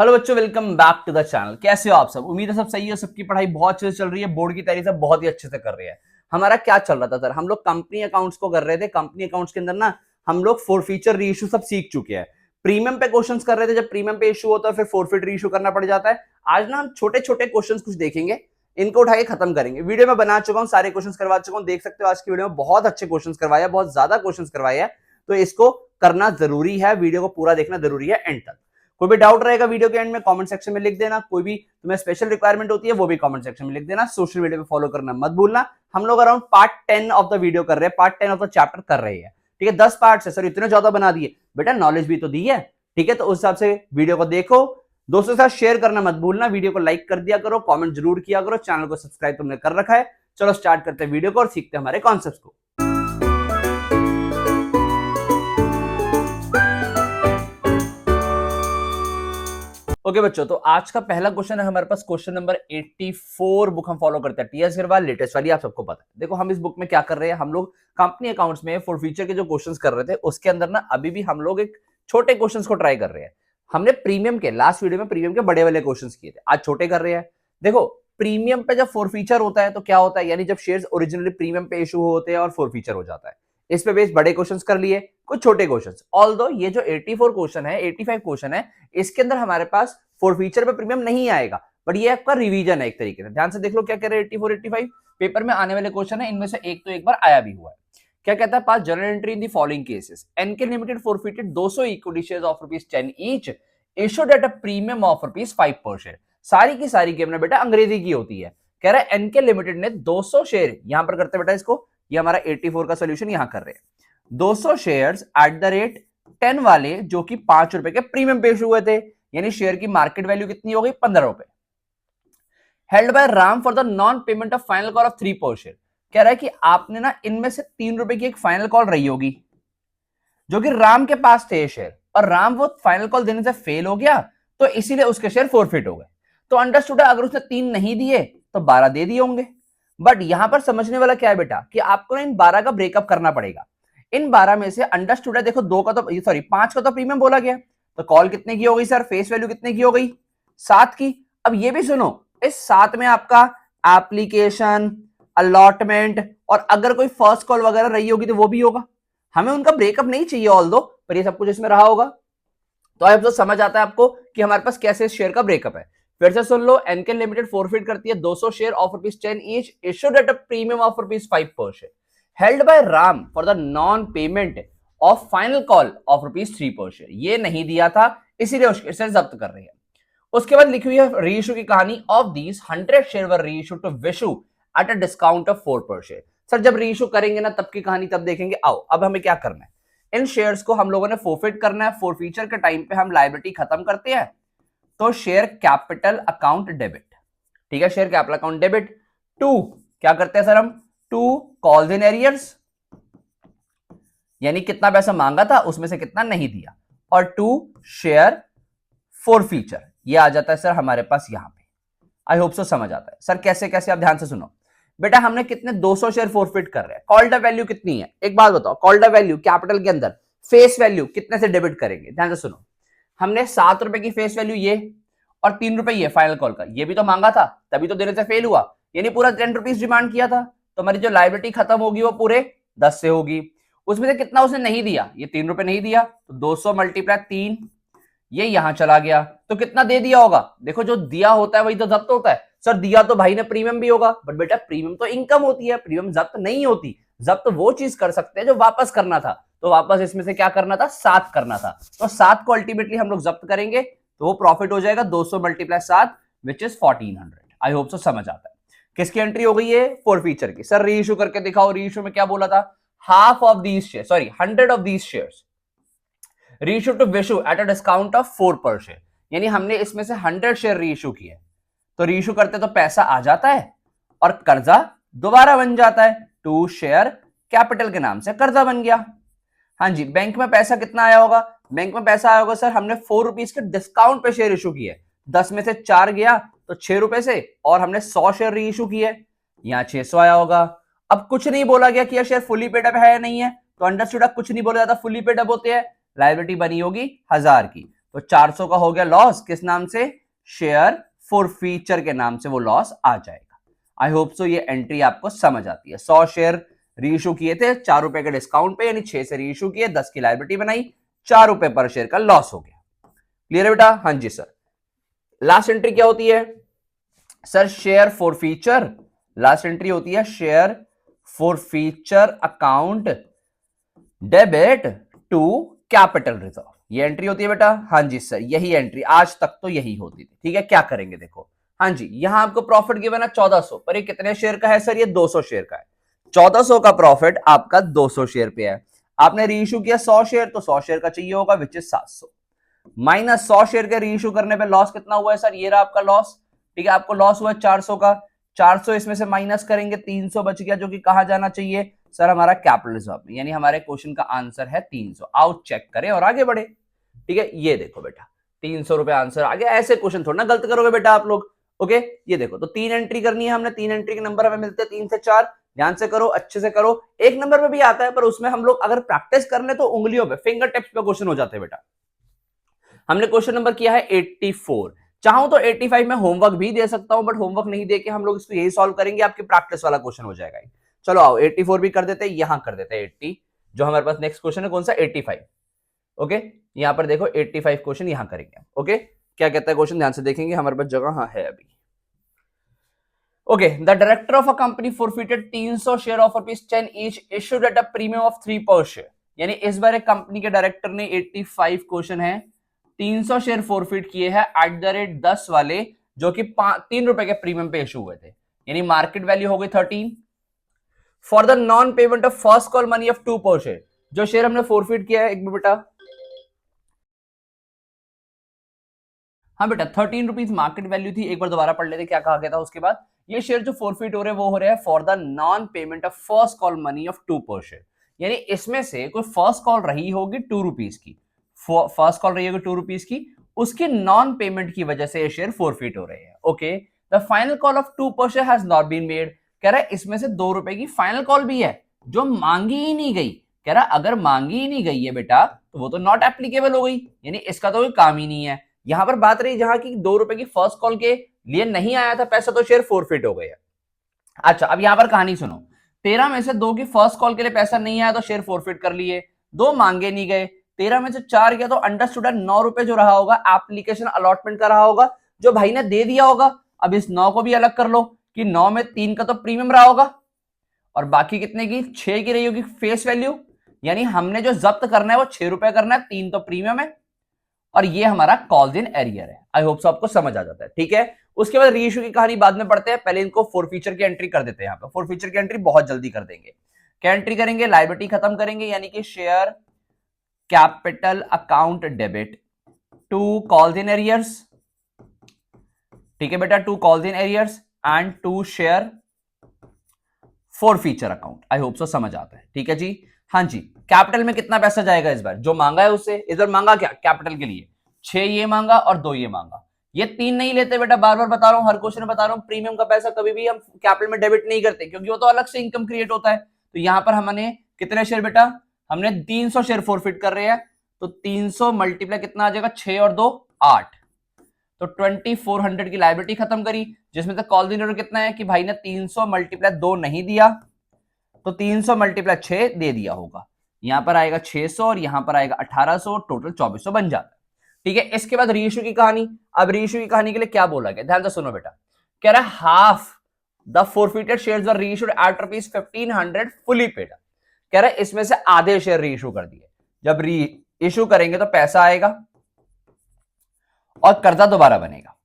Hello बच्चों, welcome back to the channel. कैसे हो आप सब? उम्मीद है सब सही है, सबकी पढ़ाई बहुत अच्छे से चल रही है, बोर्ड की तैयारी सब बहुत ही अच्छे से कर रही है। हमारा क्या चल रहा था सर? हम लोग कंपनी अकाउंट्स को कर रहे थे। कंपनी अकाउंट्स के अंदर ना हम लोग फोरफीचर री इशू सब सीख चुके हैं। प्रीमियम पे क्वेश्चंस कर रहे थे। जब प्रीमियम पे इशू होता है फिर फोरफिट री इशू करना पड़ जाता है। आज ना हम छोटे छोटे क्वेश्चन कुछ देखेंगे, इनको उठा के खत्म करेंगे। वीडियो में बना चुका हूँ, सारे क्वेश्चन करवा चुका हूँ, देख सकते हो। आज की वीडियो में बहुत अच्छे क्वेश्चन करवाया, बहुत ज्यादा क्वेश्चन करवाया है, तो इसको करना जरूरी है। वीडियो को पूरा देखना जरूरी है एंड तक। कोई भी डाउट रहेगा वीडियो के एंड में कमेंट सेक्शन में लिख देना। कोई भी तुम्हें स्पेशल रिक्वायरमेंट होती है वो भी कमेंट सेक्शन में लिख देना। सोशल मीडिया पे फॉलो करना मत भूलना। हम लोग around part 10 of the video कर रहे हैं, पार्ट 10 ऑफ द चैप्टर कर रहे हैं। ठीक है, 10 पार्ट है सर, इतने ज्यादा बना दिए बेटा, नॉलेज भी तो दी है। ठीक है, तो उस हिसाब से वीडियो को देखो, दोस्तों के साथ शेयर करना मत भूलना। वीडियो को लाइक कर दिया करो, कमेंट जरूर किया करो, चैनल को सब्सक्राइब तुमने कर रखा है। चलो स्टार्ट करते हैं वीडियो को और सीखते हैं हमारे कॉन्सेप्ट को। ओके बच्चों, तो आज का पहला क्वेश्चन है हमारे पास, क्वेश्चन नंबर 84। बुक हम फॉलो करते हैं टीएस अग्रवाल लेटेस्ट वाली, आप सबको पता है। देखो हम इस बुक में क्या कर रहे हैं, हम लोग कंपनी अकाउंट्स में फॉर फ्यूचर के जो क्वेश्चंस कर रहे थे उसके अंदर ना अभी भी हम लोग एक छोटे क्वेश्चंस को ट्राई कर रहे हैं। हमने प्रीमियम के लास्ट वीडियो में प्रीमियम के बड़े वाले क्वेश्चंस किए थे, आज छोटे कर रहे हैं। देखो प्रीमियम पे जब फोर फीचर होता है तो क्या होता है, यानी जब शेयर्स ओरिजिनली प्रीमियम पे इशू होते हैं और फोर फीचर हो जाता है, इस पे बेस बड़े क्वेश्चंस कर लिए, कुछ छोटे क्वेश्चंस। ऑल्दो ये जो 84 क्वेश्चन है, 85 क्वेश्चन है, इसके अंदर हमारे पास फोर फीचर पे प्रीमियम नहीं आएगा, बट ये आपका रिवीजन है एक तरीके से। ध्यान से देख लो क्या कह रहे हैं 84 85 पेपर में आने वाले क्वेश्चन है, इनमें से एक तो एक बार आया भी हुआ है। क्या कहता है, pass general entry in the following cases, NK limited forfeited 200 equity shares of ₹10 each issued at a premium of ₹5 per share. सारी की सारी गेम ना बेटा अंग्रेजी की होती है। कह रहा है एनके लिमिटेड ने 200 शेयर, यहां पर करते बेटा इसको, ये हमारा 84 का सोल्यूशन यहां कर रहे हैं। 200 शेयर्स एट द रेट 10 वाले जो कि ₹5 के प्रीमियम पे इशू हुए थे, यानी शेयर की मार्केट वैल्यू कितनी हो गई, ₹15। Held by Ram for the non payment of final call of 3 पर शेयर। कह रहा है कि आपने ना इनमें से ₹3 की एक फाइनल कॉल रही होगी जो कि राम के पास थे शेयर, और राम वो फाइनल कॉल देने से फेल हो गया, तो इसीलिए उसके शेयर फोरफिट हो गए। तो अंडरस्टूड है, अगर उसने 3 नहीं दिए तो 12 दे दिए होंगे। बट यहां पर समझने वाला क्या है बेटा, कि आपको ना इन 12 का ब्रेकअप करना पड़ेगा। इन 12 में से अंडरस्टूड है, देखो 2 का तो सॉरी 5 का तो प्रीमियम बोला गया, तो कॉल कितने की हो गई सर, फेस वैल्यू कितने की हो गई, 7 की। अब ये भी सुनो, इस 7 में आपका एप्लीकेशन, अलॉटमेंट, और अगर कोई फर्स्ट कॉल वगैरह रही होगी तो वो भी होगा। हमें उनका ब्रेकअप नहीं चाहिए ऑल दो, पर ये सब कुछ इसमें रहा होगा। तो अब तो समझ आता है आपको कि हमारे पास कैसे शेयर का ब्रेकअप है। फिर से सुन लो, एनके लिमिटेड फॉरफिट करती है 200 share of ₹10 each issued at a premium of ₹5 per share, held by Ram for the non payment of final call of ₹3 पर शेयर। ये नहीं दिया था, इसीलिए उसके शेयर जब्त कर रही है। उसके बाद लिखी हुई है रीइशू की कहानी, of these 100 share were reissue to Vishu at a discount of 4 per share. Sir जब रीइशू करेंगे ना तब की कहानी तब देखेंगे। आओ अब हमें क्या करना है, इन शेयर्स को हम लोगों ने फोरफिट करना है। फोरफीचर के टाइम पे हम लायबिलिटी खत्म करते हैं, तो शेयर कैपिटल अकाउंट डेबिट। ठीक है, share capital account debit to क्या करते हैं सर हम, टू कॉल्स इन एरियर्स, यानी कितना पैसा मांगा था उसमें से कितना नहीं दिया, और टू शेयर फोरफीचर, ये आ जाता है सर हमारे पास यहां पे। आई होप सो समझ आता है सर कैसे कैसे। आप ध्यान से सुनो बेटा, हमने कितने 200 शेयर फोरफिट कर रहे हैं, कॉल्ड वैल्यू कितनी है, एक बात बताओ, कॉल्ड वैल्यू कैपिटल के अंदर फेस वैल्यू कितने से डेबिट करेंगे। ध्यान से सुनो, हमने ₹7 की फेस वैल्यू ये और ₹3 ये फाइनल कॉल का, ये भी तो मांगा था, तभी तो देने से फेल हुआ, यानी पूरा ₹10 डिमांड किया था। तो हमारी जो लायबिलिटी खत्म होगी वो पूरे 10 से होगी। उसमें से कितना उसने नहीं दिया, ये ₹3 नहीं दिया, तो 200 मल्टीप्लाई 3, ये यहां चला गया, तो कितना दे दिया होगा। देखो जो दिया होता है वही तो जब्त होता है। सर दिया तो भाई ने प्रीमियम भी होगा, बट बेटा प्रीमियम तो इनकम होती है, प्रीमियम जब्त नहीं होती। जब्त वो चीज कर सकते हैं जो वापस करना था, तो वापस इसमें से क्या करना था, 7 करना था, तो 7 को अल्टीमेटली हम लोग जब्त करेंगे, तो वो प्रॉफिट हो जाएगा 200 multiply 7 which is 1400। I hope so समझ आता है। किसकी एंट्री हो गई है, फोर फीचर की। सर री इशू करके दिखाओ, री इशू में क्या बोला था, half of these share, sorry 100 of these shares reissue to Vishu at a discount of 4 per share, यानी हमने इसमें से 100 शेयर रीइशू किए, तो रीइशू करते तो पैसा आ जाता है और कर्जा दोबारा बन जाता है, टू शेयर कैपिटल के नाम से कर्जा बन गया। हाँ जी, बैंक में पैसा कितना आया होगा, बैंक में पैसा आया होगा सर, हमने ₹4 के डिस्काउंट पे शेयर इशू किए, 10 में से 4 गया तो ₹6 से, और हमने 100 शेयर री इशू किए, यहां 600 आया होगा। अब कुछ नहीं बोला गया कि यह शेयर फुली पेड अप है या नहीं है, तो अंडरस्टूड, कुछ नहीं बोला जाता, फुली पेड अप होते हैं, लायबिलिटी बनी होगी 1000 की, तो 400 का हो गया लॉस, किस नाम से, शेयर फॉरफीचर के नाम से वो लॉस आ जाएगा। आई होप सो ये एंट्री आपको समझ आती है। 100 शेयर रीइश्यू किए थे 4 रुपए के डिस्काउंट पे, यानी 6 से रीइश्यू किए, 10 की लायबिलिटी बनाई, 4 रुपए पर शेयर का लॉस हो गया। क्लियर है बेटा? हाँ जी सर। लास्ट एंट्री क्या होती है sir? Share forfeiture. Last entry होती है share forfeiture account debit to capital reserve. ये एंट्री होती है बेटा? हाँ जी सर, यही एंट्री आज तक तो यही होती थी। ठीक है, क्या करेंगे देखो, हाँ जी, यहां आपको प्रॉफिट गिवन है 1400, पर ये कितने शेयर का है सर? ये 200 शेयर का है। 1400 का प्रॉफिट आपका 200 शेयर पे है। आपने रीइश्यू किया 100 शेयर, तो 100 शेयर का चाहिए होगा, विच इज 700 माइनस 100 शेयर के रीइश्यू करने पे लॉस कितना हुआ है सर? ये रहा आपका लॉस। ठीक है, आपको लॉस हुआ 400 का, 400 इसमें से माइनस करेंगे, 300 बच गया, जो कि कहां जाना चाहिए सर? हमारा कैपिटल रिजर्व में, यानी हमारे क्वेश्चन का आंसर है 300। आओ चेक करें और आगे बढ़े। ठीक है, ये देखो बेटा 300 रुपए आंसर आ गया। ऐसे क्वेश्चन थोड़ा ना गलत करोगे बेटा आप लोग। ओके, ये देखो, तो 3 एंट्री करनी है हमने, 3 एंट्री के नंबर हमें मिलते हैं 3 से 4। ध्यान से करो, अच्छे से करो। एक नंबर पे भी आता है, पर उसमें हम लोग अगर प्रैक्टिस कर ले तो उंगलियों पे, फिंगर टिप्स पे क्वेश्चन हो जाते हैं बेटा। हमने क्वेश्चन नंबर किया है 84। चाहूं तो 85 में होमवर्क भी दे सकता हूं, बट होमवर्क नहीं देके हम लोग इसको यही सॉल्व करेंगे, आपकी प्रैक्टिस वाला क्वेश्चन हो जाएगा। चलो आओ 84 भी कर देते हैं, यहां कर देते हैं 80, जो हमारे पास नेक्स्ट क्वेश्चन है कौन सा? 85। ओके, यहां पर देखो 85 क्वेश्चन यहां करेंगे। ओके, क्या कहता है क्वेश्चन, ध्यान से देखेंगे, हमारे पास जगह हाँ है अभी। Okay, the director of a company forfeited 300 share of ₹10 each issued at a premium of 3 पर शेयर। यानी इस बार एक कंपनी के डायरेक्टर ने 85 क्वेश्चन है 300 शेयर फॉरफिट किए हैं एट द रेट 10 वाले, जो कि 3 रुपए के प्रीमियम पे इशू हुए थे, यानी मार्केट वैल्यू हो गई 13। For the non payment of first call money of 2 per share, जो शेयर हमने फॉरफिट किया है, एक मिनट बेटा, हाँ बेटा 13 रुपीज मार्केट वैल्यू थी। एक बार दोबारा पढ़ लेते क्या कहा गया था उसके बाद। ये शेयर जो फॉरफिट हो रहे हैं वो हो रहे हैं for the non payment of first call money of 2 per share, यानी इसमें से कोई फर्स्ट कॉल रही होगी 2 रुपीज की, फर्स्ट कॉल रही होगी 2 रुपीज की, उसकी नॉन पेमेंट की वजह से ये शेयर फॉरफिट हो रहे हैं। Okay, the final call of 2 per share has not been made. कह रहा है इसमें से 2 रुपए की फाइनल कॉल भी है जो मांगी ही नहीं गई। कह रहा अगर मांगी ही नहीं गई है बेटा तो वो तो नॉट एप्लीकेबल हो गई, यानी इसका तो कोई काम ही नहीं है। यहां पर बात रही जहां की 2 रुपए की फर्स्ट कॉल के लिए नहीं आया था पैसा, तो शेयर फॉरफिट हो गया। अच्छा, अब यहां पर कहानी सुनो, 13 में से 2 की फर्स्ट कॉल के लिए पैसा नहीं आया तो शेयर फॉरफिट कर लिए, 2 मांगे नहीं गए, 13 में से 4 गया, तो अंडरस्टूड 9 रुपए जो रहा होगा एप्लीकेशन अलॉटमेंट का रहा होगा, जो भाई ने दे दिया होगा। अब इस 9 को भी अलग कर लो कि 9 में 3 का तो प्रीमियम रहा होगा, और बाकी कितने की 6 की रही होगी फेस वैल्यू, यानी हमने जो जब्त करना है वो 6 रुपए करना है, 3 तो प्रीमियम है, और ये हमारा कॉल्स इन एरियर है। आई होप सो आपको समझ आ जाता है। ठीक है, उसके बाद रीइश्यू की कहानी बाद में पढ़ते हैं, पहले इनको फॉरफीचर की एंट्री कर देते हैं। यहाँ पे फॉरफीचर की एंट्री बहुत जल्दी कर देंगे। क्या एंट्री करेंगे? लायबिलिटी खत्म करेंगे, यानी कि share capital account debit to calls in arrears. ठीक है बेटा, to calls in arrears and to share forfeiture account. I hope so समझ आता है। ठीक है जी, हाँ जी। कैपिटल में कितना पैसा जाएगा इस बार? जो मांगा है उससे, इस बार मांगा क्या कैपिटल के लिए? 6 ये मांगा और 2 ये मांगा। ये 3 नहीं लेते बेटा, बार बार बता रहा हूं, हर क्वेश्चन में बता रहा हूं, प्रीमियम का पैसा कभी भी हम कैपिटल में डेबिट नहीं करते, क्योंकि वो तो अलग से इनकम क्रिएट होता है। तो यहां पर हमने कितने शेयर बेटा? हमने 300 शेयर फॉरफिट कर रहे हैं, तो 300 मल्टीप्लाई कितना आ जाएगा? 6 और 2 8, तो 2400 की लायबिलिटी खत्म करी, जिसमें से कॉल डिनर कितना है कि भाई ने 300 मल्टीप्लाई 2 नहीं दिया, तो 300 मल्टीप्लाई 6 दे दिया होगा। यहां पर आएगा 600 और यहां पर आएगा 1800, टोटल 2400 बन जाता है। ठीक है, इसके बाद रीइश्यू की कहानी। अब रीइश्यू की कहानी के लिए क्या बोला गया, ध्यान से सुनो बेटा। कह रहा है half the forfeited shares were reissued at ₹1500 fully paid. कह रहा है इसमें से आधे शेयर रीइश्यू कर दिए। जब री इश्यू करेंगे तो पैसा आएगा और कर्जा दोबारा बनेगा।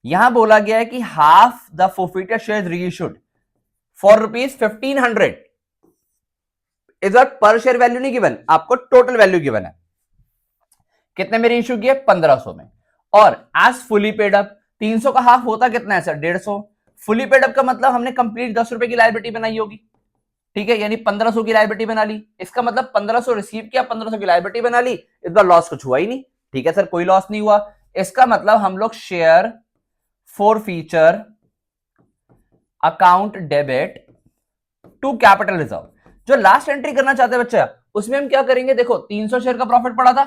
यहां बोला गया है कि half the forfeited shares reissued for ₹1500। इस बार पर शेयर वैल्यू नहीं गिवन, आपको टोटल वैल्यू गिवन है। कितने में रीइश्यू किए? 1500 में। और एज फुली पेड अप, 300 का हाफ होता कितना है सर? 150। फुली पेड अप का मतलब हमने कंप्लीट 10 रुपए की लायबिलिटी बनाई होगी। ठीक है, यानी 1500 की लायबिलिटी बना ली। इसका मतलब 1500 रिसीव किया, 1500 की लायबिलिटी बना ली। इस बार लॉस कुछ हुआ ही नहीं। ठीक है सर, कोई लॉस नहीं हुआ। इसका मतलब हम लोग share forfeiture account debit to capital reserve जो लास्ट एंट्री करना चाहते हैं बच्चा, उसमें हम क्या करेंगे? देखो 300 शेयर का प्रॉफिट पड़ा था,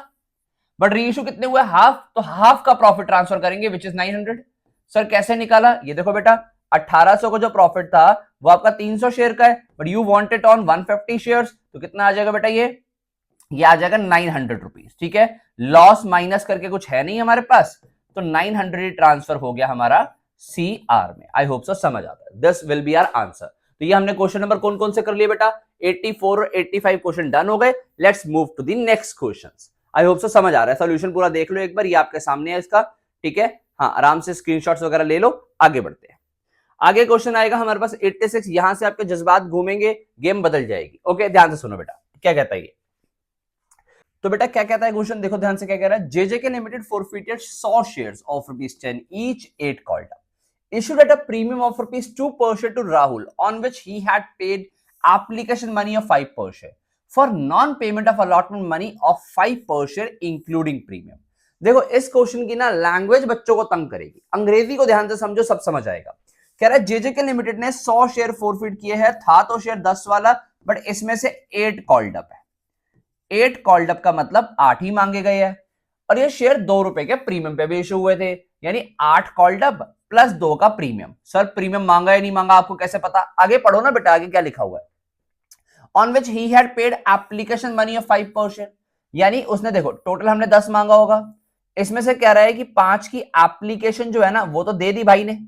बट रीइश्यू कितने हुए, हाफ, तो हाफ का प्रॉफिट ट्रांसफर करेंगे विच इज 900। सर कैसे निकाला, ये देखो बेटा 1800 का जो प्रॉफिट था वो आपका 300 शेयर का है, but you want it on 150 shares, तो कितना आ जाएगा बेटा, ये आ जाएगा 900 रुपीज। ठीक है, लॉस माइनस करके कुछ है नहीं हमारे पास, तो 900 ट्रांसफर हो गया हमारा CR में। आई होप सो समझ आता है। This will be our answer. तो ये हमने क्वेश्चन नंबर कौन कौन से कर लिए बेटा, 84 और 85 क्वेश्चन डन हो गए। Let's move to the next questions. I hope so समझ आ रहा है। सॉल्यूशन पूरा देख लो एक बार, ये आपके सामने है इसका। ठीक है, हाँ आराम से स्क्रीनशॉट्स वगैरह ले लो, आगे बढ़ते हैं। आगे क्वेश्चन आएगा हमारे पास 86, यहां से आपके जज्बात घूमेंगे, गेम बदल जाएगी। ओके ध्यान से सुनो बेटा क्या कहता है ये। तो बेटा क्या कहता है क्वेश्चन, देखो ध्यान से क्या कह रहा है। जेजेके limited forfeited 100 shares of ₹10 each 8 called up, issued at a premium of ₹2 per share to Rahul, on which he had paid application money of 5 per share for non-payment of allotment money of 5 per share including premium। देखो इस question की ना language बच्चों को तंग करेगी, अंग्रेजी को ध्यान से समझो, सब समझ आएगा। कह रहा है जेजेके लिमिटेड ने 100 शेयर फॉरफिट किए हैं, था तो शेयर 10 वाला, बट इसमें से 8 कॉल्ड अप है। 8 कॉल्ड अप का मतलब 8 ही मांगे गए हैं, और ये शेयर ₹2 के प्रीमियम पे भी इशू हुए थे, यानी 8 कॉल्ड अप प्लस 2 का प्रीमियम। सर प्रीमियम मांगा या नहीं मांगा आपको कैसे पता, आगे पढ़ो ना बेटा, आगे क्या लिखा हुआ है। On which he had paid application money of 5 per share, यानी उसने देखो टोटल हमने 10 मांगा होगा, इसमें से कह रहा है कि 5 की एप्लीकेशन जो है ना वो तो दे दी भाई ने।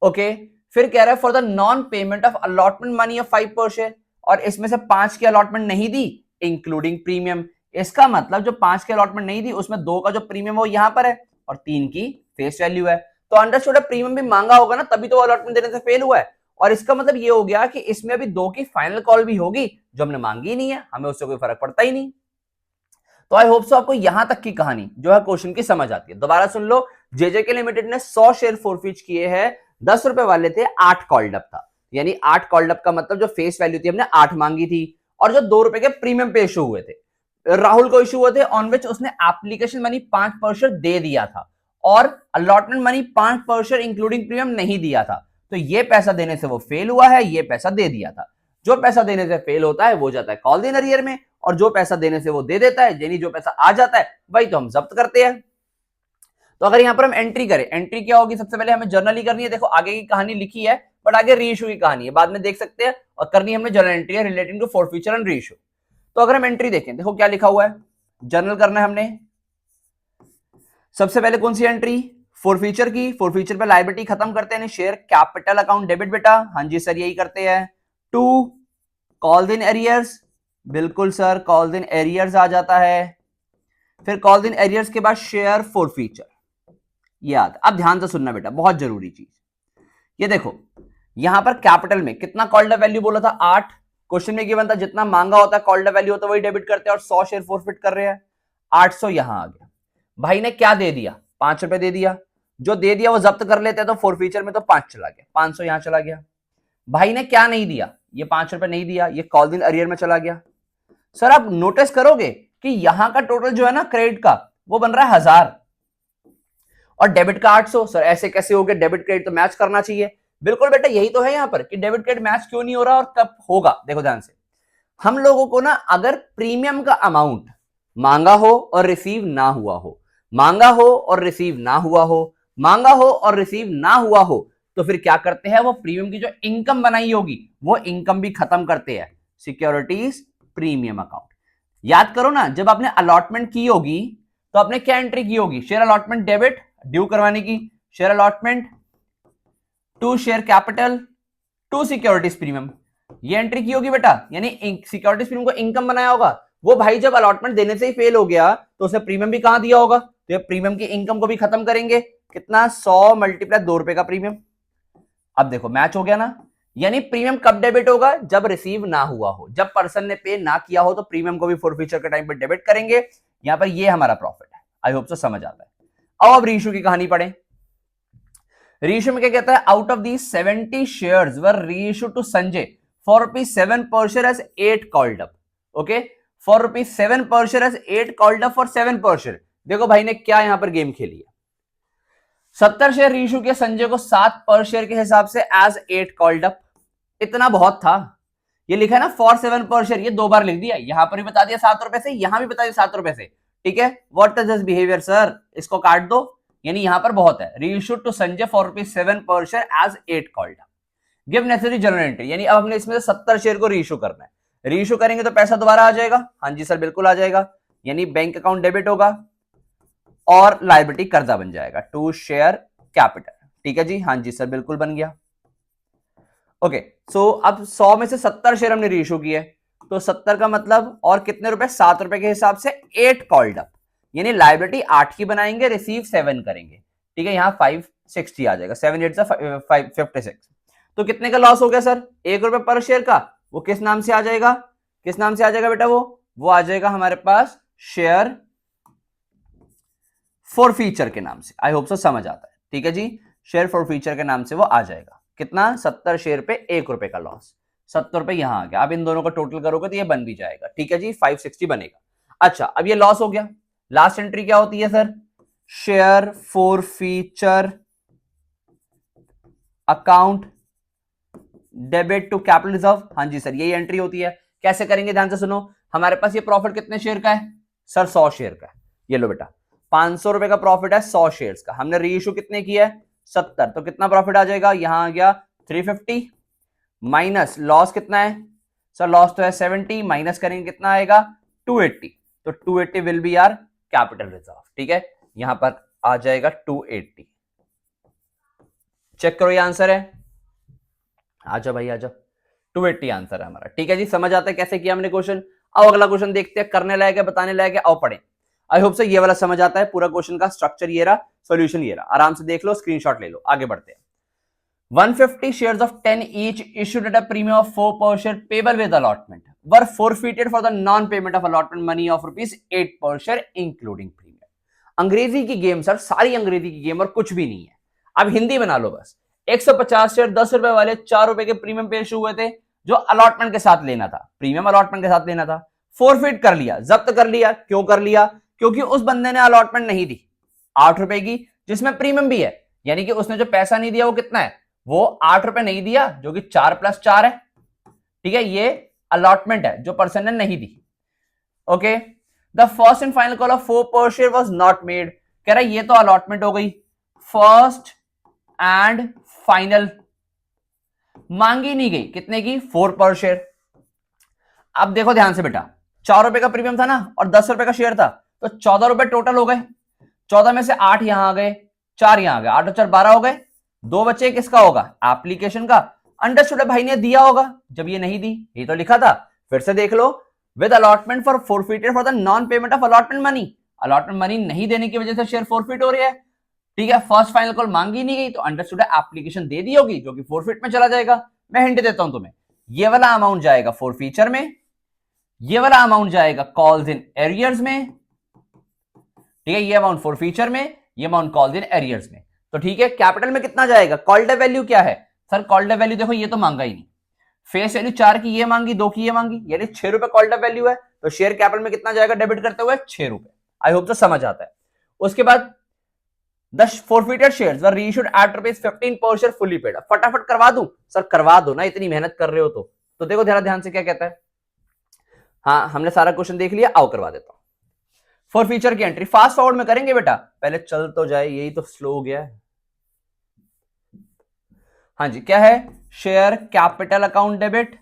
ओके, फिर कह रहा है for the non payment of allotment money of 5 per share, और इसमें से 5 की अलॉटमेंट नहीं दी इंक्लूडिंग प्रीमियम। इसका मतलब जो 5 की अलॉटमेंट नहीं दी उसमें 2 का जो प्रीमियम वो यहां पर है, और 3 की फेस वैल्यू है। तो अंडरस्टूड प्रीमियम भी मांगा होगा ना, तभी तो अलॉटमेंट देने से फेल हुआ है। और इसका मतलब ये हो गया कि इसमें अभी 2 की फाइनल कॉल भी होगी, जो हमने मांगी नहीं है, हमें उससे कोई फर्क पड़ता ही नहीं। तो आई होप सो आपको यहां तक की कहानी जो है क्वेश्चन की समझ आती है। दोबारा सुन लो, जेजेके लिमिटेड ने 100 शेयर फॉरफिट किए हैं, ₹10 वाले थे, 8 कॉल्ड अप था, यानी 8 कॉल्ड अप का मतलब जो फेस वैल्यू थी हमने 8 मांगी थी, और जो ₹2 के प्रीमियम पे इशू हुए थे, राहुल को इशू हुए थे, ऑन विच उसने एप्लीकेशन मनी 5 पर शेयर दे दिया था, और allotment money 5 per share including premium नहीं दिया था। तो ये पैसा देने से वो फेल हुआ है, ये पैसा दे दिया था। जो पैसा देने से फेल होता है वो जाता है कॉल इन अरियर में, और जो पैसा देने से वो दे देता है, यानी जो पैसा आ जाता है वही तो हम जब्त करते हैं। तो अगर यहां पर हम एंट्री करें, एंट्री क्या होगी, सबसे पहले हमें जर्नली करनी है। देखो आगे की कहानी लिखी है, बट आगे रीइश्यू की कहानी है, बाद में देख सकते हैं, और करनी हमने जर्नल एंट्री है relating to forfeiture and reissue. तो अगर हम एंट्री देखें, देखो क्या लिखा हुआ है, जर्नल करना है हमने। सबसे पहले कौन सी एंट्री, फॉरफिचर की। फॉरफिचर पे लायबिलिटी खत्म करते हैं, शेयर कैपिटल अकाउंट डेबिट बेटा, हाँ जी सर यही करते हैं। 2 कॉल्स इन एरियर्स, बिल्कुल सर कॉल्स इन एरियर्स आ जाता है। फिर कॉल्स इन एरियर्स के बाद शेयर फॉरफिचर, याद। अब ध्यान से सुनना बेटा, बहुत जरूरी चीज। ये देखो यहां पर कैपिटल में कितना कॉल्ड अप वैल्यू बोला था, 8। क्वेश्चन में गिवन था जितना मांगा होता है कॉल्ड अप वैल्यू होता है वही डेबिट करते हैं, और 100 शेयर फॉरफिट कर रहे हैं। 800 यहां आ गया, भाई ने क्या दे दिया, ₹5 दे दिया। जो दे दिया वो जब्त कर लेते हैं, तो फॉरफिचर में तो 5 चला गया, 500 यहां चला गया। भाई ने क्या नहीं दिया, ये ₹5 नहीं दिया, ये कॉल इन अरियर में चला गया। सर आप नोटिस करोगे कि यहां का टोटल जो है ना क्रेडिट का वो बन रहा है 1000, और डेबिट का 800। सर ऐसे कैसे हो गया, डेबिट क्रेडिट तो मैच करना चाहिए। बिल्कुल बेटा यही तो है यहां पर कि डेबिट क्रेडिट मैच क्यों नहीं हो रहा और कब होगा। देखो ध्यान से, हम लोगों को ना अगर प्रीमियम का अमाउंट मांगा हो और रिसीव ना हुआ हो, मांगा हो और रिसीव ना हुआ हो, मांगा हो और रिसीव ना हुआ हो, तो फिर क्या करते हैं, वो प्रीमियम की जो इनकम बनाई होगी वो इनकम भी खत्म करते हैं, सिक्योरिटीज प्रीमियम अकाउंट। याद करो ना, जब आपने अलॉटमेंट की होगी तो आपने क्या एंट्री की होगी, शेयर अलॉटमेंट डेबिट ड्यू करवाने की, share allotment to share capital to securities premium, ये एंट्री की होगी बेटा, यानी सिक्योरिटीज प्रीमियम को इनकम बनाया होगा। वो भाई जब अलॉटमेंट देने से ही फेल हो गया तो उसे प्रीमियम भी कहां दिया होगा, तो ये प्रीमियम की इनकम को भी खत्म करेंगे। कितना, 100 मल्टीप्लाई ₹2 का प्रीमियम। अब देखो मैच हो गया ना, यानी प्रीमियम कब डेबिट होगा, जब रिसीव ना हुआ हो, जब पर्सन ने पे ना किया हो तो प्रीमियम को भी फॉरफिचर के टाइम पे डेबिट करेंगे। यहां पर ये हमारा प्रॉफिट है। आई होप सो समझ आता है। अब रीइश्यू की कहानी पढ़ें। रीइश्यू में क्या कहता है, out of the 70 shares were reissue to Sanjay for ₹7 per share as 8 called up, okay, for ₹7 per share as 8 called up for 7 per share। देखो भाई ने क्या यहां पर गेम खेली है, 70 शेयर रीइश्यू किया संजय को 7 पर शेयर के हिसाब से एज 8 कॉल्ड अप। इतना बहुत था, ये लिखा है ना फॉर 7 पर शेयर, ये 2 बार लिख दिया, यहां पर भी बता दिया ₹7 से, यहां भी बता दिया ₹7 से। ठीक है, what is this behaviour sir, इसको काट दो, यानी यहां पर बहुत है। Reissued to Sanjay for ₹7 per share as 8 called. Give necessary journal entry, यानी अब हमने इसमें से 70 शेयर को रीइश्यू करना है। रीइश्यू करेंगे तो पैसा दोबारा आ जाएगा, हाँ जी सर बिल्कुल आ जाएगा, यानी बैंक अकाउंट डेबिट होगा और लायबिलिटी कर्जा बन जाएगा टू शेयर कैपिटल। ठीक है जी, हाँ जी सर बिल्कुल बन गया। ओके सो अब 100 में से 70 शेयर हमने रीइश्यू किए, तो 70 का मतलब और कितने रुपए, 7 रुपए के हिसाब से 8 कॉल्ड अप, यानी लायबिलिटी 8 की बनाएंगे, रिसीव 7 करेंगे। ठीक है, यहां 560 आ जाएगा, 7 8 56। तो कितने का लॉस हो गया सर, 1 रुपए पर शेयर का। वो किस नाम से आ जाएगा, किस नाम से आ जाएगा बेटा, वो आ जाएगा हमारे पास शेयर फॉर फीचर के नाम से। आई होप सो समझ आता है। ठीक है जी, शेयर फॉर फीचर के नाम से वो आ जाएगा। कितना, 70 शेयर पे 1 रुपए का लॉस, 70 रुपए यहां आ गया। अब इन दोनों का टोटल करोगे तो ये बन भी जाएगा। ठीक है जी, 560 बनेगा। अच्छा अब ये लॉस हो गया, लास्ट एंट्री क्या होती है sir, share forfeiture account debit to capital reserve. हाँ जी सर यही एंट्री होती है। कैसे करेंगे, ध्यान से सुनो। हमारे पास ये प्रॉफिट कितने शेयर का है सर, 100 शेयर का है। ये लो बेटा, 500 रुपए का प्रॉफिट है 100 शेयर्स का। हमने रीइश्यू कितने किया है, 70, तो कितना प्रॉफिट आ जाएगा, यहां आ गया 350 माइनस लॉस कितना है सर, लॉस तो है 70, माइनस करेंगे कितना आएगा 280, तो 280 will be are capital reserve. ठीक है, यहां पर आ जाएगा 280। चेक करो ये आंसर है, आजा भाई आजा, 280 आंसर है हमारा। ठीक है जी, समझ आता है कैसे किया हमने क्वेश्चन। अब अगला क्वेश्चन देखते हैं, करने लायक है, बताने लायक है, आओ पढ़ें। आई होप से ये वाला समझ आता है, पूरा क्वेश्चन का स्ट्रक्चर ये रहा, सॉल्यूशन ये रहा, आराम से देख लो, स्क्रीनशॉट ले लो, आगे बढ़ते हैं। 150 shares of 10 each issued at a premium of 4 per share payable with allotment were forfeited for the non-payment of allotment money of ₹8 per share including premium। अंग्रेजी की गेम सर, सारी अंग्रेजी की गेम और कुछ भी नहीं है। अब हिंदी बना लो बस। 150 शेयर 10 रुपए वाले 4 रुपए के प्रीमियम पे इशू हुए थे, जो अलॉटमेंट के साथ लेना था, प्रीमियम अलॉटमेंट के साथ लेना था, फोरफिट कर लिया, जब्त कर लिया। क्यों कर लिया, क्योंकि उस बंदे ने अलॉटमेंट नहीं दी 8 रुपए की, जिसमें प्रीमियम भी है, यानी कि उसने जो पैसा नहीं दिया वो कितना है, वो 8 रुपए नहीं दिया, जो कि 4 + 4 है। ठीक है, ये अलॉटमेंट है जो पर्सन ने नहीं दी। Okay, the first and final call of 4 per share was not made। कह रहा है ये तो अलॉटमेंट हो गई, फर्स्ट एंड फाइनल मांगी नहीं गई, कितने की, 4 per share। अब देखो ध्यान से बेटा, 4 रुपए का प्रीमियम था ना और 10 रुपए का शेयर था, तो 14 रुपए टोटल हो गए। 14 में से 8 यहां आ गए, 4 यहां आ गए, 8 और 4 12 हो गए। 2 बचे, किसका होगा, एप्लीकेशन का। अंडरस्टूड भाई ने दिया होगा, जब ये नहीं दी, ये तो लिखा था। फिर से देख लो, with allotment for forfeited for the non payment of allotment money. Allotment money नहीं देने की वजह से शेयर फोरफिट हो रही है। ठीक है, फर्स्ट फाइनल कॉल मांगी नहीं गई, तो अंडरस्टूड एप्लीकेशन दे दी होगी, जो कि फोरफिट में चला जाएगा। मैं हिंट देता हूं तुम्हें, ये वाला अमाउंट जाएगा फोरफीचर में, ये वाला अमाउंट जाएगा कॉल्स इन एरियर्स में। ठीक है, ये अमाउंट फोरफीचर में, ये अमाउंट कॉल्स इन एरियर्स में। तो ठीक है, कैपिटल में कितना जाएगा, कॉल्ड वैल्यू क्या है सर, कॉल्ड वैल्यू देखो ये तो मांगा ही नहीं, फेस वैल्यू 4 की ये मांगी, 2 की ये मांगी, यानी 6 रुपए कॉल्ड वैल्यू है, तो शेयर कैपिटल में कितना जाएगा डेबिट करते हुए, 6 रुपए। आई होप तो समझ आता है। उसके बाद the forfeited shares were reissued at ₹15 per share fully paid। फटाफट करवा दूं सर, करवा दो ना, इतनी मेहनत कर रहे हो तो देखो जरा ध्यान से क्या कहता है। हाँ, हमने सारा क्वेश्चन देख लिया, आओ करवा देता हूं। फोरफीचर की एंट्री फास्ट फॉरवर्ड में करेंगे बेटा, पहले चल तो जाए, यही तो स्लो हो गया है। हाँ जी, क्या है, शेयर कैपिटल अकाउंट डेबिट।